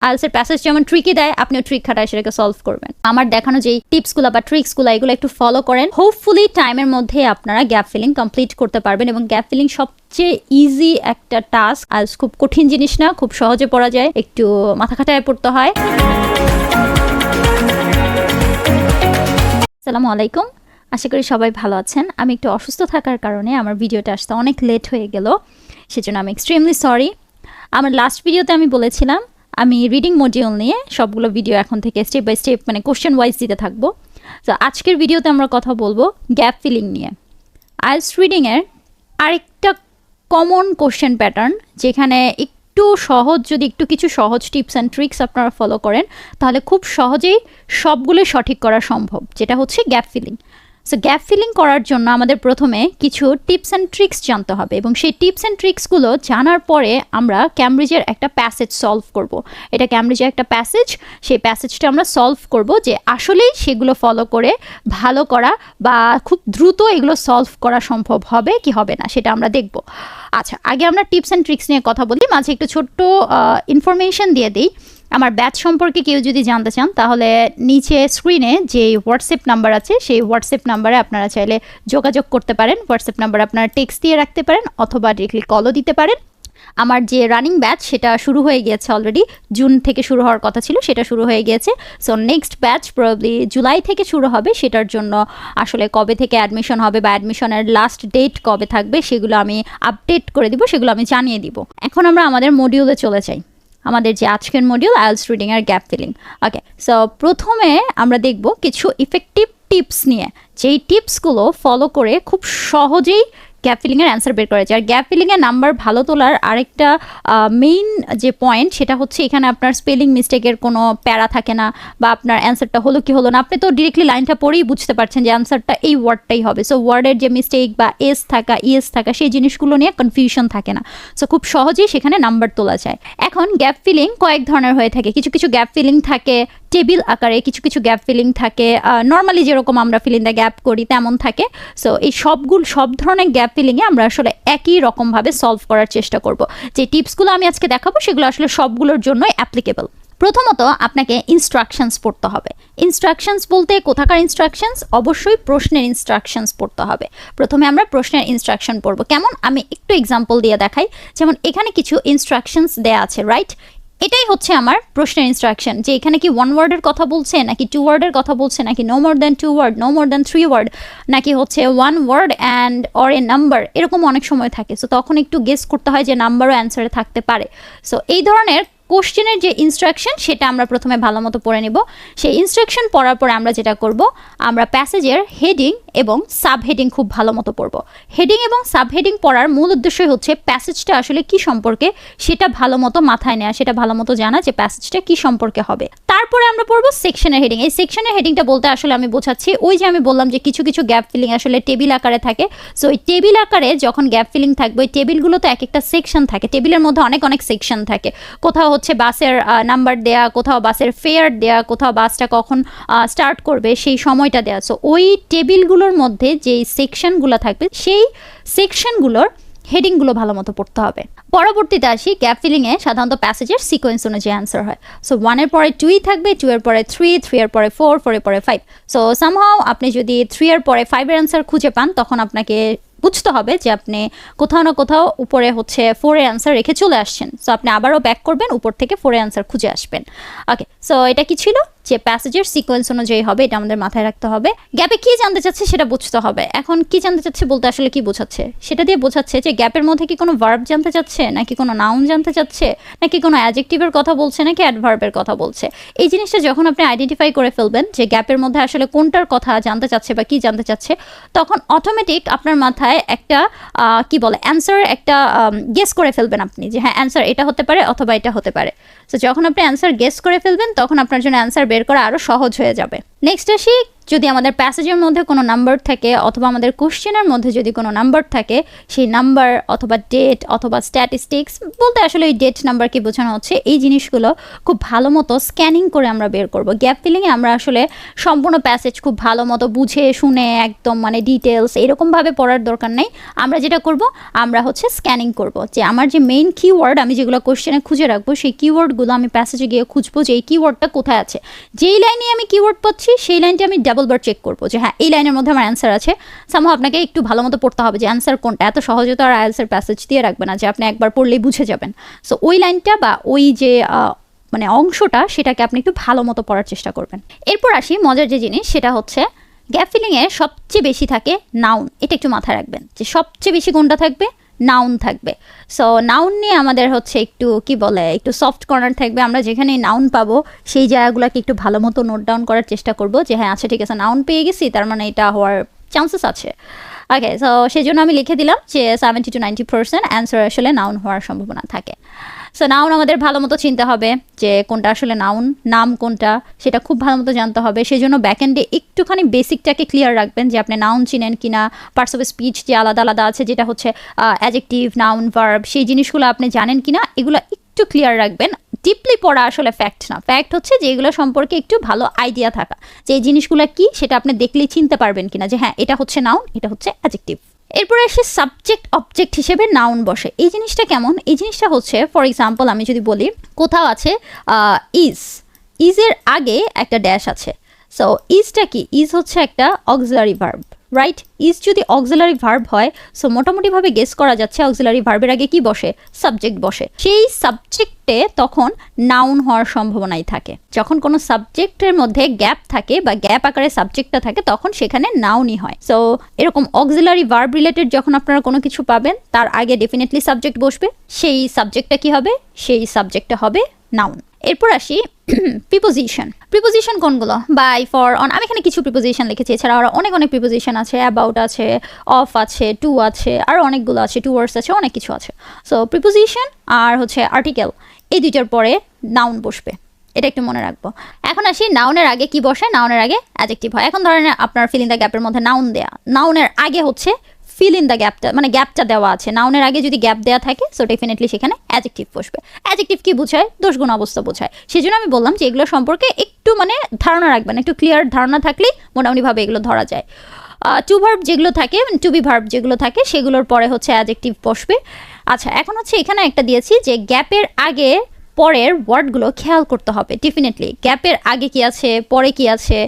IELTS এর passage যেমন tricky দেয়, আপনিও ট্রিক খাটায় সেটাকে সলভ করবেন। আমার দেখানো যেই টিপসগুলো বা ট্রিক্সগুলো এগুলো একটু ফলো করেন, হোপফুলি টাইমের মধ্যে আপনারা গ্যাপ ফিলিং কমপ্লিট করতে পারবেন। এবং গ্যাপ ফিলিং সবচেয়ে ইজি একটা টাস্ক, আইএলটিএস খুব কঠিন জিনিস না, খুব সহজে পড়া যায়, একটু মাথা খাটায় পড়তে হয়। আসসালামু আলাইকুম, আশা করি সবাই ভালো আছেন। আমি একটু অসুস্থ থাকার কারণে আমার ভিডিওটা আসতে অনেক লেট হয়ে গেল, সেজন্য আমি এক্সট্রিমলি সরি। আমার লাস্ট ভিডিওতে আমি বলেছিলাম আমি রিডিং মডিউল নিয়ে সবগুলো ভিডিও এখন থেকে স্টেপ বাই স্টেপ মানে কোশ্চেন ওয়াইজ দিতে থাকবো। তো আজকের ভিডিওতে আমরা কথা বলবো গ্যাপ ফিলিং নিয়ে। আইএলটিএস রিডিংয়ের আরেকটা কমন কোশ্চেন প্যাটার্ন, যেখানে একটু সহজ, যদি একটু কিছু সহজ টিপস অ্যান্ড ট্রিক্স আপনারা ফলো করেন তাহলে খুব সহজেই সবগুলো সঠিক করা সম্ভব, যেটা হচ্ছে gap filling. So gap filling করার জন্য আমাদের প্রথমে কিছু টিপস অ্যান্ড ট্রিক্স জানতে হবে, এবং সেই টিপস অ্যান্ড ট্রিক্সগুলো জানার পরে আমরা ক্যামব্রিজের একটা প্যাসেজ সলভ করব। এটা ক্যামব্রিজের একটা প্যাসেজ, সেই প্যাসেজটা আমরা সলভ করব যে আসলেই সেগুলো ফলো করে ভালো করা বা খুব দ্রুত এগুলো সলভ করা সম্ভব হবে কি হবে না সেটা আমরা দেখব। আচ্ছা, আগে আমরা টিপস অ্যান্ড ট্রিক্স নিয়ে কথা বলি, মাঝে একটু ছোট্ট ইনফরমেশন দিয়ে দিই। আমার ব্যাচ সম্পর্কে কেউ যদি জানতে চান তাহলে নিচে স্ক্রিনে যে হোয়াটসঅ্যাপ নাম্বার আছে সেই হোয়াটসঅ্যাপ নাম্বারে আপনারা চাইলে যোগাযোগ করতে পারেন। হোয়াটসঅ্যাপ নাম্বার আপনারা টেক্সট দিয়ে রাখতে পারেন অথবা ডিরেক্টলি কলও দিতে পারেন। আমার যে রানিং ব্যাচ সেটা শুরু হয়ে গিয়েছে অলরেডি, জুন থেকে শুরু হওয়ার কথা ছিল, সেটা শুরু হয়ে গিয়েছে। So next batch probably July থেকে শুরু হবে। সেটার জন্য আসলে কবে থেকে অ্যাডমিশন হবে বা অ্যাডমিশনের লাস্ট ডেট কবে থাকবে সেগুলো আমি আপডেট করে দিব, সেগুলো আমি জানিয়ে দিব। এখন আমরা আমাদের মডিউলে চলে যাই, আমাদের যে আজকের মডিউল আইএলটিএস রিডিং আর গ্যাপ ফিলিং। ওকে, সো প্রথমে আমরা দেখব কিছু ইফেক্টিভ টিপস নিয়ে, যেই টিপসগুলো ফলো করে খুব সহজেই গ্যাপ ফিলিংয়ের অ্যান্সার বের করা যায়। আর গ্যাপ ফিলিংয়ের নাম্বার ভালো তোলার আরেকটা মেইন যে পয়েন্ট সেটা হচ্ছে এখানে আপনার স্পেলিং মিস্টেকের কোনো প্যারা থাকে না, বা আপনার অ্যান্সারটা হলো কি হলো না, আপনি তো ডিরেক্টলি লাইনটা পড়েই বুঝতে পারছেন যে অ্যান্সারটা এই ওয়ার্ডটাই হবে। সো ওয়ার্ডের যে মিস্টেক বা এস থাকা ইএস থাকা সেই জিনিসগুলো নিয়ে কনফিউশন থাকে না। সো খুব সহজেই সেখানে নাম্বার তোলা যায়। এখন গ্যাপ ফিলিং কয়েক ধরনের হয়ে থাকে। কিছু কিছু গ্যাপ ফিলিং থাকে টেবিল আকারে, কিছু কিছু গ্যাপ ফিলিং থাকে নর্মালি যেরকম আমরা ফিল ইন দ্য গ্যাপ করি তেমন থাকে। সো এই সব ধরনের গ্যাপ ফিলিংয়ে আমরা আসলে একই রকমভাবে সলভ করার চেষ্টা করব। যে টিপসগুলো আমি আজকে দেখাবো সেগুলো আসলে সবগুলোর জন্যই অ্যাপ্লিকেবল। প্রথমত আপনাকে ইনস্ট্রাকশনস পড়তে হবে। ইনস্ট্রাকশনস বলতে কোথাকার ইনস্ট্রাকশনস? অবশ্যই প্রশ্নের ইনস্ট্রাকশনস পড়তে হবে। প্রথমে আমরা প্রশ্নের ইনস্ট্রাকশন পড়বো। কেমন? আমি একটু এক্সাম্পল দিয়ে দেখাই। যেমন এখানে কিছু ইনস্ট্রাকশনস দেয়া আছে, রাইট? এটাই হচ্ছে আমার প্রশ্নের ইনস্ট্রাকশন, যে এখানে কি 1 ওয়ার্ডের কথা বলছে নাকি 2 ওয়ার্ডের কথা বলছে, নাকি no more than 2 word, no more than 3 word, নাকি হচ্ছে 1 word and or a number, এরকম অনেক সময় থাকে। সো তখন একটু গেস করতে হয় যে নাম্বারও অ্যান্সারে থাকতে পারে। সো এই ধরনের কোশ্চেনের যে ইনস্ট্রাকশন সেটা আমরা প্রথমে ভালো মতো পড়ে নেব। সেই ইনস্ট্রাকশন পড়ার পরে আমরা যেটা করব, আমরা প্যাসেজের হেডিং এবং সাব হেডিং খুব ভালো মতো পড়ব। হেডিং এবং সাব হেডিং পড়ার মূল উদ্দেশ্যই হচ্ছে প্যাসেজটা আসলে কি সম্পর্কে সেটা ভালো মতো মাথায় নেওয়া, সেটা ভালো মতো জানা যে প্যাসেজটা কি সম্পর্কে হবে। তারপরে আমরা পড়ব সেকশনের হেডিং। এই সেকশনের হেডিংটা বলতে আসলে আমি বোঝাচ্ছি ওই যে আমি বললাম যে কিছু কিছু গ্যাপ ফিলিং আসলে টেবিল আকারে থাকে। সো ওই টেবিল আকারে যখন গ্যাপ ফিলিং থাকবে, ওই টেবিলগুলোতে এক একটা সেকশন থাকে, টেবিলের মধ্যে অনেক অনেক সেকশন থাকে। কোথাও হচ্ছে বাসের নাম্বার দেয়া, কোথাও বাসের ফেয়ার দেয়া, কোথাও বাসটা কখন স্টার্ট করবে সেই সময়টা দেয়া। সো ওই টেবিলগুলোর মধ্যে যেই সেকশনগুলো থাকবে সেই সেকশনগুলোর হেডিংগুলো ভালো মতো পড়তে হবে। পরবর্তীতে আসি গ্যাপ ফিলিংয়ে সাধারণত প্যাসেজের সিকোয়েন্স অনুযায়ী অ্যান্সার হয়। সো 1-এর পরে 2 থাকবে, 2-এর পরে 3, 3-এর পরে 4, 4-এর পরে 5। সো সামহাও আপনি যদি 3-এর পরে 5-এর অ্যান্সার খুঁজে পান তখন আপনাকে বুঝতে হবে যে আপনি কোথাও না কোথাও উপরে হচ্ছে 4-এর অ্যান্সার রেখে চলে আসছেন। সো আপনি আবারও ব্যাক করবেন, উপর থেকে 4-এর অ্যান্সার খুঁজে আসবেন। ওকে, সো এটা কি ছিল? যে প্যাসেজের সিকোয়েন্স অনুযায়ী হবে, এটা আমাদের মাথায় রাখতে হবে। গ্যাপে কি জানতে চাচ্ছে সেটা বুঝতে হবে। এখন কি জানতে চাচ্ছে বলতে আসলে কি বোঝাচ্ছে? সেটা দিয়ে বোঝাচ্ছে যে গ্যাপের মধ্যে কি কোনো ভার্ব জানতে চাচ্ছে, নাকি কোনো নাউন জানতে চাচ্ছে, নাকি কোনো অ্যাডজেক্টিভের কথা বলছে, নাকি অ্যাডভার্বের কথা বলছে। এই জিনিসটা যখন আপনি আইডেন্টিফাই করে ফেলবেন যে গ্যাপের মধ্যে আসলে কোনটার কথা জানতে চাচ্ছে বা কি জানতে চাচ্ছে, তখন অটোমেটিক আপনার মাথায় একটা কি বলে অ্যান্সার একটা গেস করে ফেলবেন আপনি, যে হ্যাঁ অ্যান্সার এটা হতে পারে অথবা এটা হতে পারে। সো যখন আপনি অ্যান্সার গেস করে ফেলবেন তখন আপনার জন্য অ্যান্সার বের করা আরও সহজ হয়ে যাবে। নেক্সট আসি যদি আমাদের প্যাসেজের মধ্যে কোনো নাম্বার থাকে অথবা আমাদের কোশ্চেনের মধ্যে যদি কোনো নাম্বার থাকে, সেই নাম্বার অথবা ডেট অথবা স্ট্যাটিস্টিক্স বলতে আসলে এই ডেট নাম্বার কি বোঝানো হচ্ছে, এই জিনিসগুলো খুব ভালো মতো স্ক্যানিং করে আমরা বের করব। গ্যাপ ফিলিংয়ে আমরা আসলে সম্পূর্ণ প্যাসেজ খুব ভালো মতো বুঝে শুনে একদম মানে ডিটেলস এরকমভাবে পড়ার দরকার নেই। আমরা যেটা করব, আমরা হচ্ছে স্ক্যানিং করব যে আমার যে মেইন কিওয়ার্ড আমি যেগুলো কোশ্চেনে খুঁজে রাখবো, সেই কিওয়ার্ডগুলো আমি প্যাসেজে গিয়ে খুঁজবো যে এই কিওয়ার্ডটা কোথায় আছে। যেই লাইনে আমি কিওয়ার্ড পাচ্ছি সেই লাইনটি আমি ডাবল বার চেক করবো যে হ্যাঁ এই লাইনের মধ্যে আমার অ্যান্সার আছে। সামহাও আপনাকে একটু ভালো মতো পড়তে হবে যে অ্যান্সার কোনটা। এত সহজে তো আর আইএলটিএস এর প্যাসেজ দিয়ে রাখবে না যে আপনি একবার পড়লেই বুঝে যাবেন। সো ওই লাইনটা বা ওই যে মানে অংশটা সেটাকে আপনি একটু ভালো মতো পড়ার চেষ্টা করবেন। এরপর আসি মজার যে জিনিস, সেটা হচ্ছে গ্যাপ ফিলিংয়ে সবচেয়ে বেশি থাকে নাউন। এটা একটু মাথায় রাখবেন যে সবচেয়ে বেশি কোনটা থাকবে, নাউন থাকবে। সো নাউন নিয়ে আমাদের হচ্ছে একটু কি বলে একটু সফট কর্নার থাকবে। আমরা যেখানে নাউন পাবো সেই জায়গাগুলোকে একটু ভালো মতো নোট ডাউন করার চেষ্টা করব যে হ্যাঁ আচ্ছা ঠিক আছে নাউন পেয়ে গেছি, তার মানে এটা হওয়ার চান্সেস আছে। ওকে, সো সেই জন্য আমি লিখে দিলাম যে 70 to 90% অ্যান্সার আসলে নাউন হওয়ার সম্ভাবনা থাকে। সো নাউন আমাদের ভালো মতো চিনতে হবে যে কোনটা আসলে নাউন, নাম কোনটা সেটা খুব ভালো মতো জানতে হবে। সেই জন্য ব্যাকএন্ডে একটুখানি বেসিকটাকে ক্লিয়ার রাখবেন যে আপনি নাউন চিনেন কিনা, পার্টস অফ স্পিচ যে আলাদা আলাদা আছে যেটা হচ্ছে অ্যাডজেক্টিভ, নাউন, ভার্ব, সেই জিনিসগুলো আপনি জানেন কিনা এগুলো একটু ক্লিয়ার রাখবেন। ডিপলি পড়া আসলে ফ্যাক্ট না, ফ্যাক্ট হচ্ছে যে এগুলো সম্পর্কে একটু ভালো আইডিয়া থাকা যে এই জিনিসগুলো কি সেটা আপনি দেখলেই চিনতে পারবেন কিনা যে হ্যাঁ এটা হচ্ছে নাউন, এটা হচ্ছে অ্যাডজেক্টিভ। এরপরে আসে সাবজেক্ট অবজেক্ট হিসেবে নাউন বসে। এই জিনিসটা কেমন, এই জিনিসটা হচ্ছে ফর এক্সাম্পল আমি যদি বলি কোথাও আছে ইজের আগে একটা ড্যাশ আছে। সো ইজটা কি, ইজ হচ্ছে একটা অক্সিলারি ভার্ব, রাইট? ইজ যদি অক্সিলারি ভার্ব হয় সো মোটামুটিভাবে গেস করা যাচ্ছে অক্সিলারি ভার্বের আগে কি বসে, সাবজেক্ট বসে। সেই সাবজেক্টে তখন নাউন হওয়ার সম্ভাবনাই থাকে। যখন কোনো সাবজেক্টের মধ্যে গ্যাপ থাকে বা গ্যাপ আকারে সাবজেক্টটা থাকে তখন সেখানে নাউনই হয়। সো এরকম অক্সিলারি ভার্ব রিলেটেড যখন আপনারা কোনো কিছু পাবেন তার আগে ডেফিনেটলি সাবজেক্ট বসবে, সেই সাবজেক্টটা কি হবে, সেই সাবজেক্টটা হবে নাউন। এরপর আসি প্রিপোজিশন। প্রিপোজিশন কোনগুলো, বাই, ফর, অন। আমি এখানে কিছু প্রিপোজিশন লিখেছি, এছাড়া আরও অনেক অনেক প্রিপোজিশন আছে, অ্যাবাউট আছে, অফ আছে, টু আছে, আরও অনেকগুলো আছে, টুয়ার্ডস আছে, অনেক কিছু আছে। সো প্রিপোজিশন আর হচ্ছে আর্টিকেল, এই দুইটার পরে নাউন বসবে, এটা একটু মনে রাখবো। এখন আসি নাউনের আগে কি বসে, নাউনের আগে অ্যাডজেক্টিভ হয়। এখন ধরেন আপনার ফিল ইন দ্য গ্যাপের মধ্যে নাউন দেয়া, নাউনের আগে হচ্ছে ফিল ইন দ্য গ্যাপটা মানে গ্যাপটা দেওয়া আছে, নাউনের আগে যদি গ্যাপ দেওয়া থাকে সো ডেফিনেটলি সেখানে অ্যাডজেক্টিভ বসবে। অ্যাডজেক্টিভ কি বোঝায়, দোষগুণ অবস্থা বোঝায়। সেই জন্য আমি বললাম যে এগুলো সম্পর্কে একটু মানে ধারণা রাখবেন, একটু ক্লিয়ার ধারণা থাকলেই মোটামুটিভাবে এগুলো ধরা যায়। টু ভার্ব যেগুলো থাকে, টু বি ভার্ব যেগুলো থাকে সেগুলোর পরে হচ্ছে অ্যাডজেক্টিভ বসবে। আচ্ছা, এখন হচ্ছে এখানে একটা দিয়েছি যে গ্যাপের আগে পরের ওয়ার্ডগুলো খেয়াল করতে হবে। ডেফিনেটলি গ্যাপের আগে কি আছে, পরে কি আছে,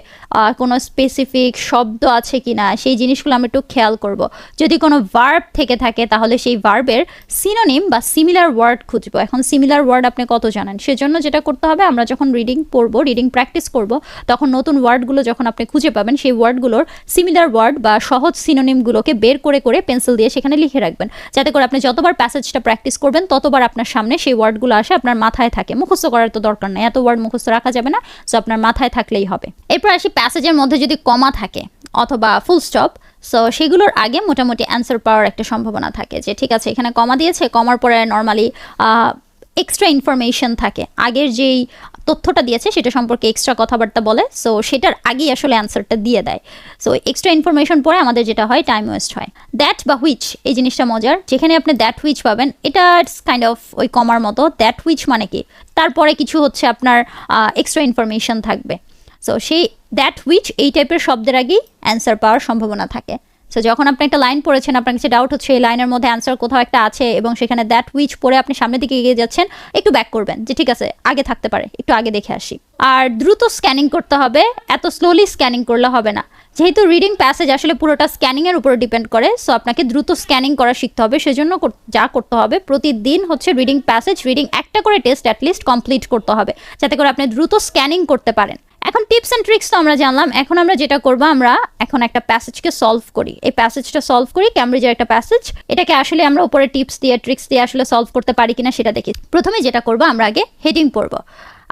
কোনো স্পেসিফিক শব্দ আছে কি না, সেই জিনিসগুলো আমরা একটু খেয়াল করব। যদি কোনো ভার্ব থেকে থাকে তাহলে সেই ভার্বের সিনোনিম বা সিমিলার ওয়ার্ড খুঁজবো। এখন সিমিলার ওয়ার্ড আপনি কত জানেন, সেজন্য যেটা করতে হবে, আমরা যখন রিডিং পড়বো, রিডিং প্র্যাকটিস করব, তখন নতুন ওয়ার্ডগুলো যখন আপনি খুঁজে পাবেন সেই ওয়ার্ডগুলোর সিমিলার ওয়ার্ড বা সহজ সিনোনিমগুলোকে বের করে করে পেন্সিল দিয়ে সেখানে লিখে রাখবেন, যাতে করে আপনি যতবার প্যাসেজটা প্র্যাকটিস করবেন ততবার আপনার সামনে সেই ওয়ার্ডগুলো আসে, আপনার মাথায় থাকে। মুখস্থ করার তো দরকার নেই, এত ওয়ার্ড মুখস্থ রাখা যাবে না, সো আপনার মাথায় থাকলেই হবে। এরপর আসি প্যাসেজের মধ্যে যদি কমা থাকে অথবা ফুল স্টপ, সো সেগুলোর আগে মোটামুটি অ্যান্সার পাওয়ার একটা সম্ভাবনা থাকে যে ঠিক আছে এখানে কমা দিয়েছে, কমার পরে নর্মালি এক্সট্রা ইনফরমেশন থাকে, আগের যেই তথ্যটা দিয়েছে সেটা সম্পর্কে এক্সট্রা কথাবার্তা বলে, সো সেটার আগেই আসলে অ্যান্সারটা দিয়ে দেয়। সো এক্সট্রা ইনফরমেশন পরে আমাদের যেটা হয় টাইম ওয়েস্ট হয়। দ্যাট বা হুইচ, এই জিনিসটা মজার, যেখানে আপনি দ্যাট হুইচ পাবেন এটা ইটস কাইন্ড অফ ওই কমার মতো। দ্যাট হুইচ মানে কি, তারপরে কিছু হচ্ছে আপনার এক্সট্রা ইনফরমেশন থাকবে। সো সেই দ্যাট হুইচ এই টাইপের শব্দের আগেই অ্যান্সার পাওয়ার সম্ভাবনা থাকে। সো যখন আপনি একটা লাইন পড়েছেন, আপনার কাছে ডাউট হচ্ছে এই লাইনের মধ্যে অ্যান্সার কোথাও একটা আছে এবং সেখানে দ্যাট হুইচ পড়ে আপনি সামনের দিকে এগিয়ে যাচ্ছেন, একটু ব্যাক করবেন যে ঠিক আছে আগে থাকতে পারে, একটু আগে দেখে আসি। আর দ্রুত স্ক্যানিং করতে হবে, এত স্লোলি স্ক্যানিং করলে হবে না। যেহেতু রিডিং প্যাসেজ আসলে পুরোটা স্ক্যানিংয়ের উপরে ডিপেন্ড করে, সো আপনাকে দ্রুত স্ক্যানিং করা শিখতে হবে। সেজন্য যা করতে হবে, প্রতিদিন হচ্ছে রিডিং প্যাসেজ, রিডিং একটা করে টেস্ট অ্যাটলিস্ট কমপ্লিট করতে হবে, যাতে করে আপনি দ্রুত স্ক্যানিং করতে পারেন। এখন টিপস অ্যান্ড ট্রিক্স তো আমরা জানলাম, এখন আমরা যেটা করবো, আমরা এখন একটা প্যাসেজকে সলভ করি। এই প্যাসেজটা সলভ করি, ক্যামব্রিজের একটা প্যাসেজ, এটাকে আসলে আমরা উপরে টিপস দিয়ে ট্রিক্স দিয়ে আসলে সলভ করতে পারি কিনা সেটা দেখি। প্রথমে যেটা করবো, আমরা আগে হেডিং পড়বো।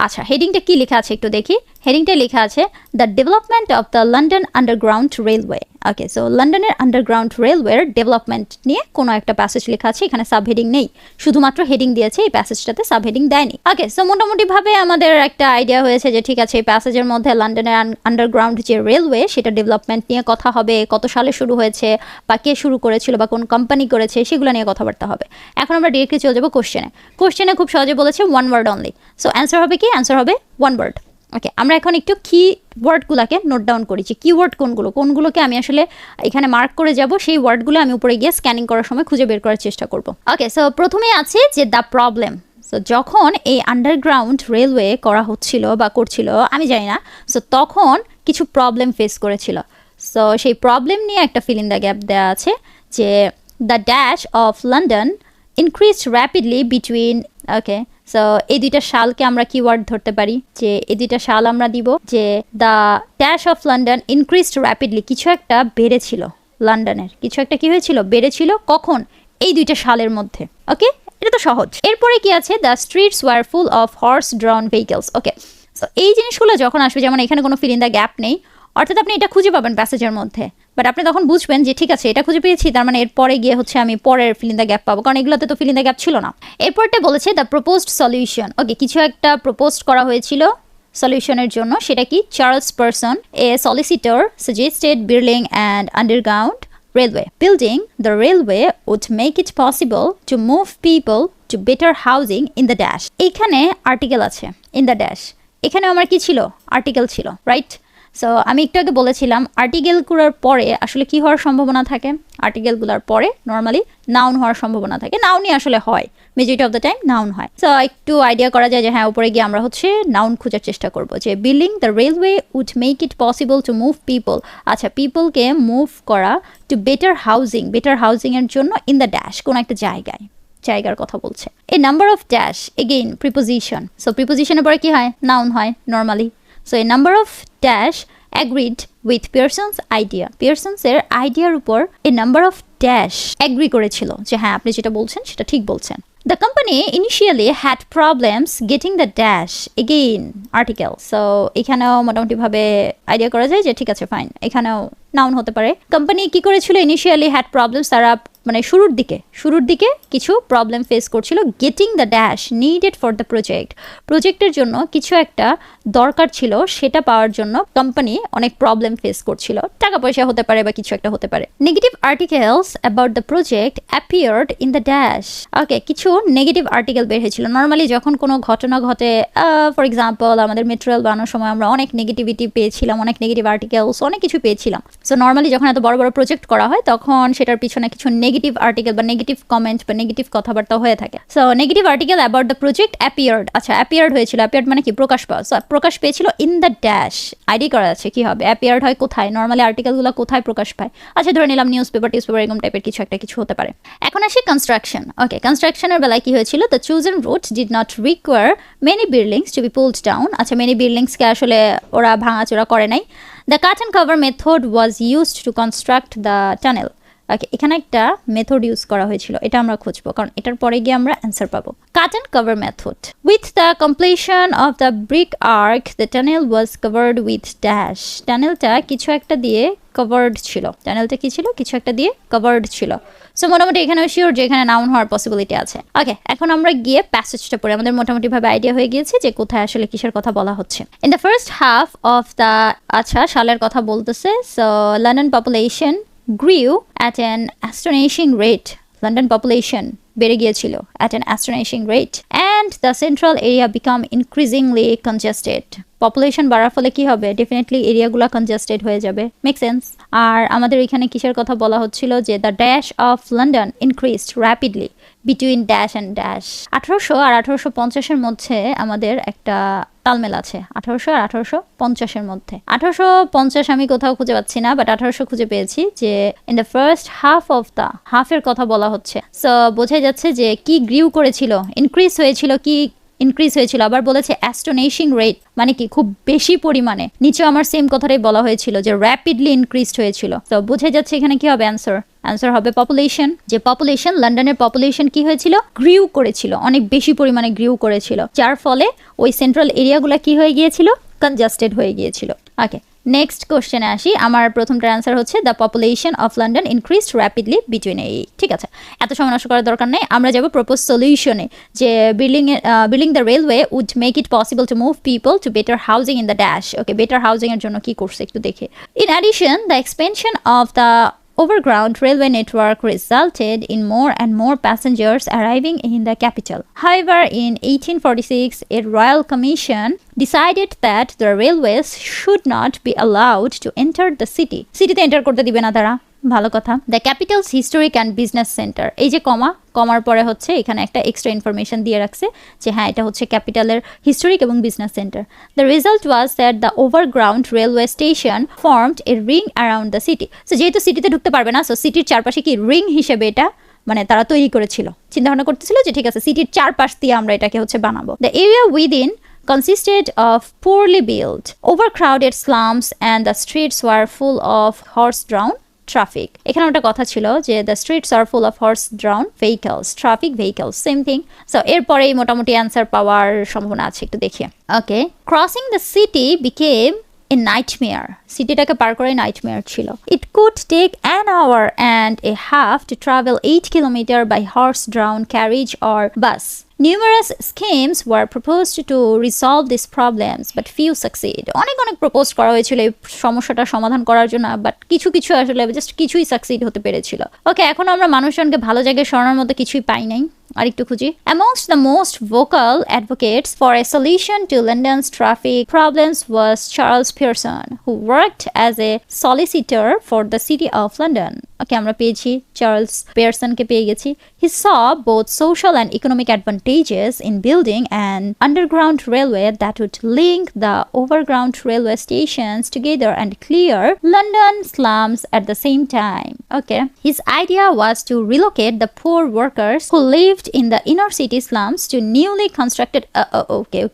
আচ্ছা, হেডিংটা কি লেখা আছে একটু দেখি। হেডিংটা লেখা আছে the development of the London underground railway. Okay, so লন্ডনের আন্ডারগ্রাউন্ড রেলওয়ের ডেভেলপমেন্ট নিয়ে কোনো একটা প্যাসেজ লেখা আছে, এখানে সাব হেডিং নেই, শুধুমাত্র হেডিং দিয়েছে, এই প্যাসেজটাতে সাব হেডিং দেয়নি। ওকে, সো মোটামুটিভাবে আমাদের একটা আইডিয়া হয়েছে যে ঠিক আছে, এই প্যাসেজের মধ্যে লন্ডনের আন্ডারগ্রাউন্ড যে রেলওয়ে সেটা ডেভেলপমেন্ট নিয়ে কথা হবে, কত সালে শুরু হয়েছে বা কে শুরু করেছিল বা কোন কোম্পানি করেছে সেগুলো নিয়ে কথাবার্তা হবে। এখন আমরা ডিরেক্টলি চলে যাবো কোশ্চেনে খুব সহজে বলেছে one word only. So answer হবে কি? অ্যান্সার হবে ওয়ান ওয়ার্ড। ওকে, আমরা এখন একটু কি ওয়ার্ডগুলোকে নোট ডাউন করেছি। কিওয়ার্ড কোনগুলোকে আমি আসলে এখানে মার্ক করে যাব, সেই ওয়ার্ডগুলো আমি উপরে গিয়ে স্ক্যানিং করার সময় খুঁজে বের করার চেষ্টা করব। ওকে, সো প্রথমে আছে যে দ্য প্রবলেম। সো যখন এই আন্ডারগ্রাউন্ড রেলওয়ে করা হচ্ছিল বা করছিল আমি জানি না, সো তখন কিছু প্রবলেম ফেস করেছিল। সো সেই প্রবলেম নিয়ে একটা ফিল ইন দ্য গ্যাপ দেওয়া আছে যে the dash of London increased rapidly between. Okay, so এই দুইটা সালকে আমরা কিওয়ার্ড ধরতে পারি, যে এই দুইটা সাল আমরা দিব যে the dash of London increased rapidly, কিছু একটা বেড়েছিল লন্ডনের, কিছু একটা কি হয়েছিল? বেড়েছিল। কখন? এই দুইটা সালের মধ্যে। ওকে, এটা তো সহজ। এরপরে কি আছে? The streets were full of horse drown vehicles. Okay, so এই জিনিসগুলো যখন আসবে, যেমন এখানে কোনো ফিল ইন দ্য গ্যাপ নেই, অর্থাৎ আপনি এটা খুঁজে পাবেন প্যাসেজের মধ্যে, বাট আপনি তখন বুঝবেন যে ঠিক আছে এটা খুঁজে পেয়েছি, তার মানে এরপরে গিয়ে হচ্ছে আমি পরের ফিল ইন দ্য গ্যাপ পাবো, কারণ এগুলোতে তো ফিল ইন দ্য গ্যাপ ছিল না। এরপরটা বলেছে দ্য প্রপোজড সলিউশন। ওকে, কিছু একটা প্রপোজ করা হয়েছিল সলিউশনের জন্য, সেটা কি? Charles person, A solicitor, suggested building and underground railway. Building the railway would make it possible to move people to better housing in the dash. এখানে আর্টিকেল আছে, in the dash। এখানে আমার কি ছিল? আর্টিকেল ছিল, রাইট? সো আমি একটু আগে বলেছিলাম আর্টিকেলগুলোর পরে আসলে কি হওয়ার সম্ভাবনা থাকে? আর্টিকেলগুলোর পরে নর্মালি নাউন হওয়ার সম্ভাবনা থাকে। নাউনই আসলে হয়, majority of the time noun হয়। সো একটু আইডিয়া করা যায় যে হ্যাঁ, উপরে গিয়ে আমরা হচ্ছে নাউন খোঁজার চেষ্টা করব, যে building the railway would make it possible to move people. আচ্ছা, পিপলকে মুভ করা টু বেটার হাউজিংয়ের জন্য ইন দ্য ড্যাশ, কোন একটা জায়গার কথা বলছে। A number of dash, again preposition. So প্রিপোজিশনের পরে কি হয়? নাউন হয় normally. So a number of dash agreed with Pearson's idea. পিয়ারসন্সের আইডিয়ার উপর a number of dash agree করেছিল যে হ্যাঁ, আপনি যেটা বলছেন সেটা ঠিক বলছেন। The company initially had problems getting the dash, again article. So এখানেও মোটামুটিভাবে আইডিয়া করা যায় যে ঠিক আছে, ফাইন, এখানেও নাউন হতে পারে। কোম্পানি কি করেছিল? ইনিশিয়ালি হ্যাড প্রবলেমস, তারা মানে শুরুর দিকে কিছু প্রবলেম ফেস করছিল। Getting the dash needed for the প্রজেক্টের জন্য কিছু একটা দরকার ছিল, সেটা পাওয়ার জন্য কোম্পানি অনেক প্রবলেম ফেস করছিল। টাকা পয়সা হতে পারে বা কিছু একটা হতে পারে। Negative articles about the project appeared in the dash. Okay, কিছু নেগেটিভ আর্টিকেল বের হয়েছিল। নর্মালি যখন কোনো ঘটনা ঘটে, ফর এক্সাম্পল আমাদের মেট্রো রেল বানানোর সময় আমরা অনেক নেগেটিভিটি পেয়েছিলাম, অনেক নেগেটিভ আর্টিকেলস, অনেক কিছু পেয়েছিলাম। সো নর্মালি যখন এত বড় বড় প্রজেক্ট করা হয় তখন সেটার পিছনে কিছু নেগেটিভ আর্টিকেল বা নেগেটিভ কমেন্ট বা নেগেটিভ কথাবার্তা হয়ে থাকে। So negative article about the project appeared. আচ্ছা, অ্যাপিয়ার্ড হয়েছিল, অ্যাপিয়ার্ড মানে কি? প্রকাশ পাওয়া। সো প্রকাশ পেয়েছিল ইন দ্য ড্যাশ। আইডি করা আছে কি হবে? অ্যাপিয়ার্ড হয় কোথায়? নর্মালি আর্টিকেলগুলো কোথায় প্রকাশ পায়? আচ্ছা, ধরে নিলাম নিউজ পেপার এরকম টাইপের কিছু হতে পারে। এখন আসি কনস্ট্রাকশন। ওকে, কনস্ট্রাকশনের বেলায় কি হয়েছিল? The chosen route did not require many buildings to be pulled down. আচ্ছা, মেনি বিল্ডিংসকে আসলে ওরা ভাঙাচোরা করে নাই। The cut and cover method was used to construct the tunnel. Okay, এখানে একটা মেথড ইউজ করা হয়েছিল, এটা আমরা খুঁজবো, কারণ এটার পরে গিয়ে আমরা অ্যান্সার পাবো। Cut and cover method. With the completion of the brick arch the tunnel was covered with dash. টানেলটা কিছু একটা দিয়ে কভার্ড ছিল। টানেলটা কি ছিল? কিছু একটা দিয়ে কভার্ড ছিল। সো মোটামুটি এখানেও শিওর যে এখানে নাউন হওয়ার পসিবিলিটি আছে। ওকে, এখন আমরা গিয়ে প্যাসেজটা পড়ে আমাদের মোটামুটিভাবে আইডিয়া হয়ে গিয়েছে যে কোথায় আসলে কিসের কথা বলা হচ্ছে। In the first half of the, আচ্ছা সালের কথা বলতেছে। So London population grew at an astonishing rate. London population বেড়ে গিয়েছিল at an astonishing rate and the central area become increasingly congested. Population বাড়ার ফলে কি হবে? ডেফিনেটলি এরিয়াগুলো কনজেস্টেড হয়ে যাবে। Make sense. আর আমাদের এখানে কিসের কথা বলা হচ্ছিল? যে the dash of London increased rapidly between dash and dash. 1800 আর 1850-এর মধ্যে আমাদের একটা তালমেল আছে। 1800 আর 1850-এর মধ্যে। 1850 আমি কোথাও খুঁজে পাচ্ছি না, বাট 1800 খুঁজে পেয়েছি যে in the first half of the, হাফের কথা বলা হচ্ছে। সো বোঝাই যাচ্ছে যে কি গ্রিউ করেছিল, ইনক্রিজ হয়েছিল, কি ইনক্রিজ হয়েছিল। আবার বলেছে অ্যাস্টোনেশিং রেট, মানে কি খুব বেশি পরিমাণে। নিচেও আমার সেম কথাটাই বলা হয়েছিল যে র্যাপিডলি ইনক্রিজড হয়েছিল। তো বোঝা যাচ্ছে এখানে কি হবে অ্যান্সার হবে পপুলেশন। যে পপুলেশন, লন্ডনের পপুলেশন কি হয়েছিল? গ্রিউ করেছিল, অনেক বেশি পরিমাণে গ্রিউ করেছিল, যার ফলে ওই সেন্ট্রাল এরিয়াগুলো কি হয়ে গিয়েছিল? কনজাস্টেড হয়ে গিয়েছিল। ওকে, নেক্সট কোশ্চেনে আসি। আমার প্রথমটার অ্যান্সার হচ্ছে the population of London increased rapidly between এই। ঠিক আছে, এত সময় নষ্ট করার দরকার নেই, আমরা যাব প্রপোজ সলিউশনে, যে building the railway would make it possible to move people to better housing in the dash. Okay, better housing এর জন্য কি করছে একটু দেখে। In addition, the expansion of the overground railway network resulted in more and more passengers arriving in the capital. However, in 1846, a royal commission decided that the railways should not be allowed to enter the city. City te enter korte dibe na tara. ভালো কথা। The Capitals historic and business centre, এই যে কমার পরে হচ্ছে এখানে একটা extra information দিয়ে রাখছে যে হ্যাঁ এটা হচ্ছে ক্যাপিটালের হিস্টোরিক এবং business centre. The result was that the overground railway station formed A ring around the city. So যেহেতু সিটিতে ঢুকতে পারবে না, সো সিটির চারপাশে কি রিং হিসেবে এটা মানে তারা তৈরি করেছিল, চিন্তা ভাবনা করতেছিল যে ঠিক আছে সিটির চারপাশ দিয়ে আমরা এটাকে হচ্ছে বানাবো। The area within consisted of poorly built, overcrowded slums and the streets were full of horse-drawn traffic. এখানে একটা কথা ছিল যে the streets are full of horse-drawn vehicles, traffic vehicles, same thing. So এরপরেই মোটামুটি অ্যান্সার পাওয়ার সম্ভাবনা আছে, একটু দেখি। Okay, crossing the city became a nightmare. সিটিটাকে পার করে নাইটমেয়ার ছিল। It could take an hour and a half to travel 8 kilometers by horse-drawn carriage or bus. Numerous schemes were proposed to resolve these problems, but few succeed. অনেক propose করা হয়েছিল এই সমস্যাটা সমাধান করার জন্য, বাট কিছু আসলে জাস্ট কিছুই সাকসিড হতে পেরেছিল। ওকে, এখন আমরা মানুষজনকে ভালো জায়গায় সরানোর মতো কিছুই পাই নাই, আর একটু খুঁজি। Amongst the most vocal advocates for a solution to London's traffic problems was Charles Pearson, who worked as a solicitor for the City of London. ওকে, আমরা পেয়েছি চার্লস পিয়ারসনকে পেয়ে গেছি। He saw both social and economic advantages in building an underground railway that would link the overground railway stations together and clear London slums at the same time. Okay, his idea was to relocate the poor workers who lived in the inner city slums to newly constructed okay.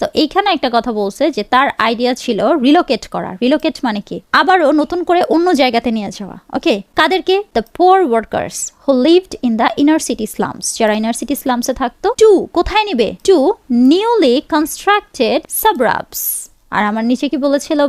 So এইখানে একটা কথা বলছে যে তার idea ছিল relocate করা। Relocate মানে কি? আবারও নতুন করে অন্য জায়গাতে নিয়ে যাওয়া। ওকে, কাদেরকে? The poor workers who lived in the inner city slums, যারা ইনার সিটি স্লামসে থাকতো। টু কোথায় নিবে? To newly constructed suburbs. আর আমার নিচে কি বলেছিল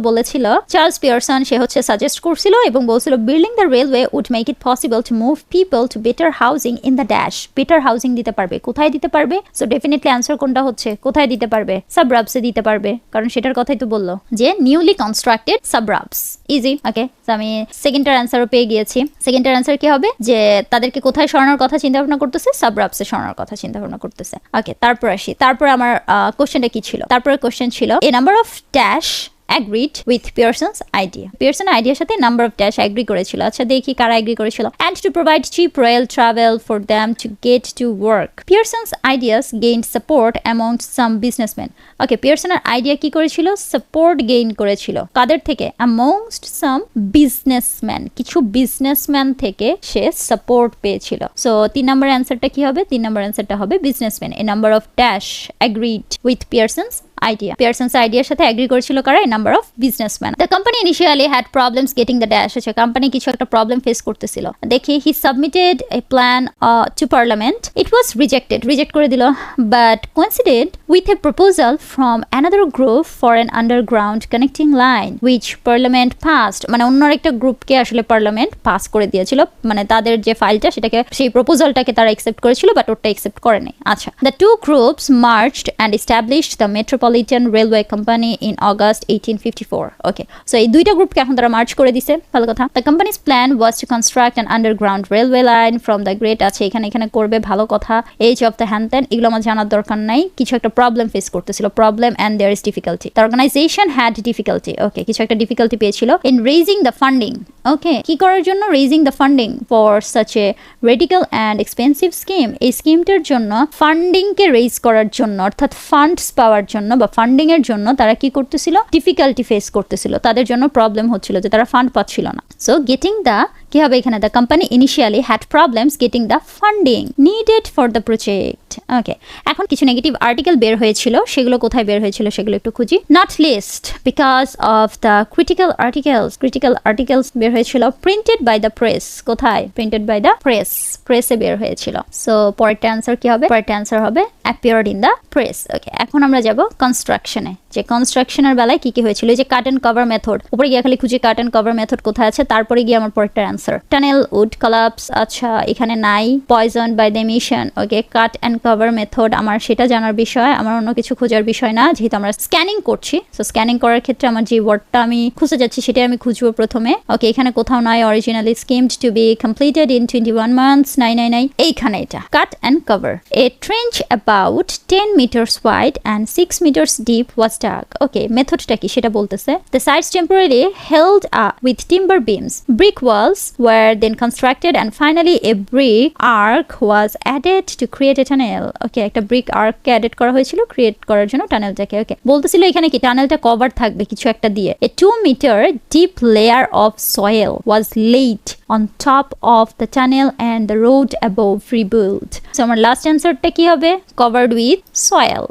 চার্লস পিয়ারসন, সে হচ্ছে সাজেস্ট করছিল এবং বলছিল building the railway would make it possible to move people to better housing in the dash. Better housing দিতে পারবে, কোথায় দিতে পারবে? সো ডেফিনেটলি অ্যান্সার কোনটা হচ্ছে, কোথায় দিতে পারবে? সাবরাবসে দিতে পারবে, কারণ সেটার কথাই তো বললো যে নিউলি কনস্ট্রাক্টেড সাবরাবস। ইজি। ওকে, তো আমি সেকেন্ডটার অ্যান্সারও পেয়ে গিয়েছি। সেকেন্ডটার অ্যান্সার কি হবে? যে তাদেরকে কোথায় সরানোর কথা চিন্তা ভাবনা করতেছে? সাবরাবসে সরানোর কথা চিন্তা ভাবনা করতেছে। ওকে, তারপর আসি। তারপর আমার কোশ্চেনটা কি ছিল? তারপরে কোশ্চেন ছিল a number of dash agreed with Pearson's idea. Pearson's idea সাথে number of dash agree করেছিল। আচ্ছা দেখি কারা agree করেছিল। And to provide cheap rail travel for them to get to work. Pearson's ideas gained support amongst some businessmen. Okay, Pearson's idea কি করেছিল? Support gain করেছিল। কাদের থেকে? Amongst some businessmen. কিছু businessman থেকে সে support পেয়েছিল। So 3 নম্বর অ্যান্সারটা কি হবে? 3 নম্বর অ্যান্সারটা হবে businessmen. A number of dash agreed with Pearson's idea. Pearson's idea সাথে এগ্রি করেছিল কারা? Number of businessman. The company initially had problems getting the dash. আচ্ছা, কোম্পানি কিছু একটা প্রবলেম ফেস করতেছিল। দেখি he submitted a plan to parliament. It was reject করে দিল, but coincided with a proposal from another group for an underground connecting line which parliament passed. মানে অন্য একটা গ্রুপকে আসলে পার্লামেন্ট পাস করে দিয়েছিল, মানে তাদের যে ফাইলটা সেটাকে, সেই প্রপোজালটাকে তারা একসেপ্ট করেছিল, বাট ওটা একসেপ্ট করে নাই। আচ্ছা, the two groups merged and established the metropolitan railway company in August 1854. Okay, so এই দুইটা গ্রুপকে এখন তারা মার্জ করে দিছে। ভালো কথা। The companies plan was two construct an underground railway line from the great. আছে এখানে করবে, ভালো কথা। এজ অফ দ্য হ্যান্ড এগুলো আমার জানার দরকার নাই। কিছু একটা প্রবলেম ফেস করতেছিল, problem and there is difficulty. The organization had difficulty. Okay, কিছু একটা ডিফিকাল্টি পেয়েছিল in raising the funding. Okay, কি করার জন্য? Raising the funding for such a radical and expensive scheme. এই স্কিমটার জন্য ফান্ডিংকে রেজ করার জন্য, অর্থাৎ ফান্ডস পাওয়ার জন্য বা ফান্ডিং এর জন্য তারা কি করতেছিল? ডিফিকাল্টি ফেস করতেছিল, তাদের জন্য প্রবলেম হচ্ছিল যে তারা ফান্ড পাচ্ছিল না। সো গেটিং দ্য কি হবে এখানে? The company initially had problems getting the funding needed for the project. Okay, এখন কিছু নেগেটিভ আর্টিকেল বের হয়েছিল, সেগুলো কোথায় বের হয়েছিল সেগুলো একটু খুঁজি। Not list because of the critical articles বের হয়েছিল প্রিন্টেড বাই দ্য প্রেস। কোথায়? প্রিন্টেড বাই দ্য প্রেসে বের হয়েছিল। সো পরেরটা অ্যান্সার কি হবে? পরেরটা অ্যান্সার হবে অ্যাপিয়ার্ড ইন দ্য প্রেস। ওকে, এখন আমরা যাব কনস্ট্রাকশনে, যে কনস্ট্রাকশনের বেলায় কি কি হয়েছিল। এই যে কাট অ্যান্ড কভার মেথড, উপরে গিয়ে খালি খুঁজি কাট অ্যান্ড কভার মেথড কোথায় আছে, তারপরে গিয়ে আমার পরেরটা অ্যান্সার। টানেল উড কলাপস, আচ্ছা এখানে নাই। Poison by the emission, okay cut and cover method আমার সেটা জানার বিষয়, আমার অন্য কিছু খোঁজার বিষয় না, যেহেতু আমরা স্ক্যানিং করছি। সো স্ক্যানিং করার ক্ষেত্রে আমার যে ওয়ার্ডটা আমি খুঁজে যাচ্ছি সেটাই আমি খুঁজবো প্রথমে। ওকে, এখানে কোথাও নয়। Originally schemed to be completed in 21 months, নাই। এইখানে এটা cut and cover. A trench about 10 meters wide and 6 meters deep was dug. Okay, মেথডটা কি সেটা বলতেছে। The sites temporarily held up with timber beams. Brick walls were then constructed and finally a brick arc was added to create a tunnel. ওকে, একটা brick arc added করা হয়েছিল create করার জন্য টানেলটাকে। ওকে, বলতেছিল এখানে কি টানেলটা কভার থাকবে কিছু একটা দিয়ে। A 2 meter deep layer of soil was laid on top of the tunnel and the road above rebuilt. So আমার লাস্ট অ্যান্সারটা কি হবে? covered with soil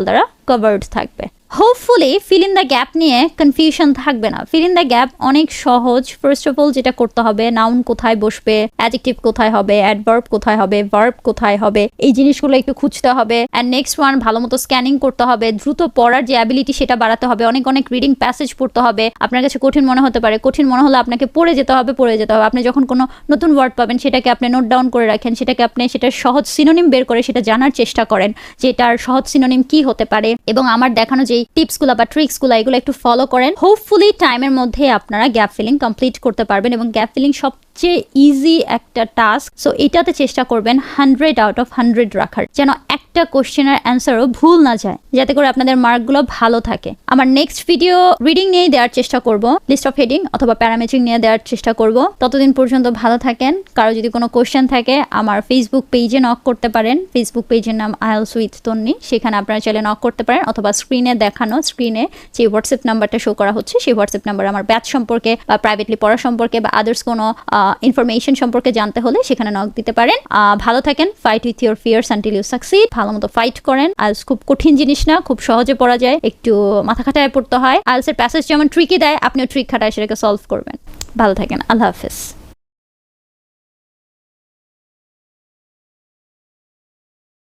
দ্বারা কভার্ড থাকবে। Hopefully fill in the gap নিয়ে কনফিউশন থাকবে না। ফিল ইন দ্য গ্যাপ অনেক সহজ। ফার্স্ট অফ অল যেটা করতে হবে, নাউন কোথায় বসবে, অ্যাডজেক্টিভ কোথায় হবে, অ্যাডভার্ব কোথায় হবে, ভার্ব কোথায় হবে, এই জিনিসগুলো একটু খুঁজতে হবে। অ্যান্ড নেক্সট ওয়ান, ভালো মতো স্ক্যানিং করতে হবে, দ্রুত পড়ার যে অ্যাবিলিটি সেটা বাড়াতে হবে, অনেক রিডিং প্যাসেজ পড়তে হবে। আপনার কাছে কঠিন মনে হতে পারে, কঠিন মনে হলে আপনাকে পড়ে যেতে হবে। আপনি যখন কোনো নতুন ওয়ার্ড পাবেন সেটাকে আপনি নোট ডাউন করে রাখেন, সেটার সহজ সিনোনিম বের করে সেটা জানার চেষ্টা করেন যে এটার সহজ সিনোনিম কি হতে পারে, এবং আমার দেখানো যে টিপসগুলো বা ট্রিক্সগুলো এগুলো একটু ফলো করেন। হোপফুলি টাইমের মধ্যে আপনারা গ্যাপ ফিলিং কমপ্লিট করতে পারবেন, এবং গ্যাপ ফিলিং সবচেয়ে ইজি একটা টাস্ক। সো এটাতে চেষ্টা করবেন 100 out of 100 রাখার, যেন একটা কোশ্চেনের অ্যান্সারও ভুল না যায়, যাতে করে আপনাদের মার্কগুলো ভালো থাকে। আমার নেক্সট ভিডিও রিডিং নিয়ে দেওয়ার চেষ্টা করব, লিস্ট অফ হেডিং অথবা প্যারামেট্রিক নিয়ে দেওয়ার চেষ্টা করব। ততদিন পর্যন্ত ভালো থাকেন। কারো যদি কোনো কোশ্চেন থাকে আমার ফেসবুক পেজে নক করতে পারেন। ফেসবুক পেজের নাম IELTS with TONNY, সেখানে আপনারা চাইলে নক করতে পারেন, অথবা স্ক্রিনে যে হোয়াটসঅ্যাপ নাম্বারটা শো করা হচ্ছে সেই হোয়াটসঅ্যাপ নাম্বার আমার ব্যাচ সম্পর্কে বা প্রাইভেটলি পড়া সম্পর্কে বা আদার্স কোনো ইনফরমেশন সম্পর্কে জানতে হলে সেখানে নক দিতে পারেন। ভালো থাকেন। Fight with your fears until you succeed. ভালো মতো ফাইট করেন। আইএলটিএস খুব কঠিন জিনিস না, খুব সহজে পড়া যায়, একটু মাথা খাটায় পড়তে হয়। আইএলটিএস এর প্যাসেজ যেমন ট্রিকি দেয়, আপনিও ট্রিক খাটায় সেটাকে সলভ করবেন। ভালো থাকেন। আল্লাহ হাফেজ।